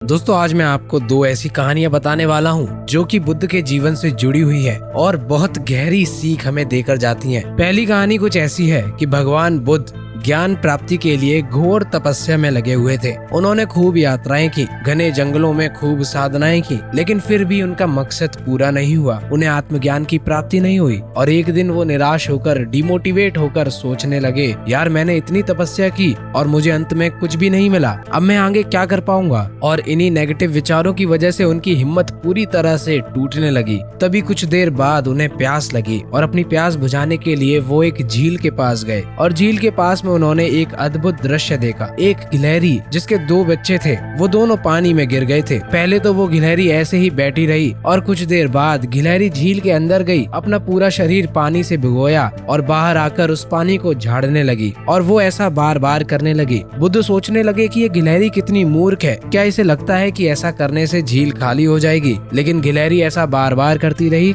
दोस्तों आज मैं आपको दो ऐसी कहानियां बताने वाला हूं जो कि बुद्ध के जीवन से जुड़ी हुई है और बहुत गहरी सीख हमें देकर जाती हैं। पहली कहानी कुछ ऐसी है कि भगवान बुद्ध ज्ञान प्राप्ति के लिए घोर तपस्या में लगे हुए थे। उन्होंने खूब यात्राएं की, घने जंगलों में खूब साधनाएं की, लेकिन फिर भी उनका मकसद पूरा नहीं हुआ। उन्हें आत्मज्ञान की प्राप्ति नहीं हुई और एक दिन वो निराश होकर, डिमोटिवेट होकर सोचने लगे, यार मैंने इतनी तपस्या की और मुझे अंत में कुछ भी नहीं मिला, अब मैं आगे क्या कर पाऊंगा। और इन्हीं नेगेटिव विचारों की वजह से उनकी हिम्मत पूरी तरह से टूटने लगी। तभी कुछ देर बाद उन्हें प्यास लगी और अपनी प्यास बुझाने के लिए वो एक झील के पास गए और झील के पास उन्होंने एक अद्भुत दृश्य देखा। एक गिलहरी जिसके दो बच्चे थे, वो दोनों पानी में गिर गए थे। पहले तो वो गिलहरी ऐसे ही बैठी रही और कुछ देर बाद गिलहरी झील के अंदर गई, अपना पूरा शरीर पानी से भिगोया और बाहर आकर उस पानी को झाड़ने लगी और वो ऐसा बार बार करने लगी। बुद्ध सोचने लगे कि ये गिलहरी कितनी मूर्ख है, क्या इसे लगता है कि ऐसा करने से झील खाली हो जाएगी। लेकिन गिलहरी ऐसा बार बार करती रही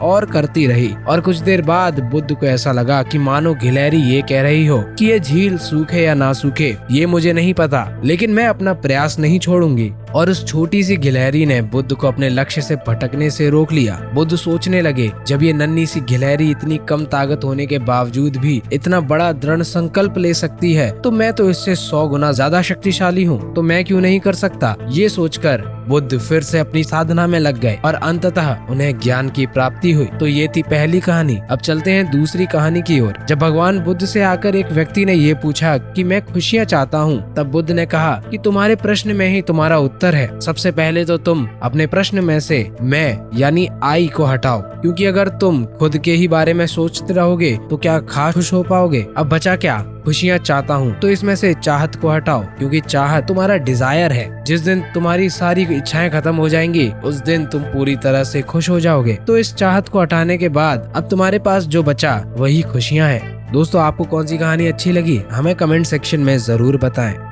और करती रही और कुछ देर बाद बुद्ध को ऐसा लगा कि मानो गिलहरी ये कह रही हो कि ये झील सूखे या ना सूखे ये मुझे नहीं पता, लेकिन मैं अपना प्रयास नहीं छोड़ूंगी। और उस छोटी सी गिलहरी ने बुद्ध को अपने लक्ष्य से भटकने से रोक लिया। बुद्ध सोचने लगे, जब ये नन्ही सी गिलहरी इतनी कम ताकत होने के बावजूद भी इतना बड़ा दृढ़ संकल्प ले सकती है, तो मैं तो इससे 100 गुना ज्यादा शक्तिशाली हूँ, तो मैं क्यों नहीं कर सकता। ये सोचकर बुद्ध फिर से अपनी साधना में लग गए और अंततः उन्हें ज्ञान की प्राप्ति हुई। तो ये थी पहली कहानी। अब चलते हैं दूसरी कहानी की ओर। जब भगवान बुद्ध से आकर एक व्यक्ति ने ये पूछा कि मैं खुशियाँ चाहता हूँ, तब बुद्ध ने कहा कि तुम्हारे प्रश्न में ही तुम्हारा उत्तर है। सबसे पहले तो तुम अपने प्रश्न में से मैं यानी आई को हटाओ, क्योंकि अगर तुम खुद के ही बारे में सोचते रहोगे तो क्या खास खुश हो पाओगे। अब बचा क्या, खुशियाँ चाहता हूँ, तो इसमें से चाहत को हटाओ, क्योंकि चाहत तुम्हारा डिजायर है। जिस दिन तुम्हारी सारी इच्छाएं खत्म हो जाएंगी उस दिन तुम पूरी तरह से खुश हो जाओगे। तो इस चाहत को हटाने के बाद अब तुम्हारे पास जो बचा वही खुशियाँ हैं। दोस्तों आपको कौन सी कहानी अच्छी लगी हमें कमेंट सेक्शन में जरूर बताएं।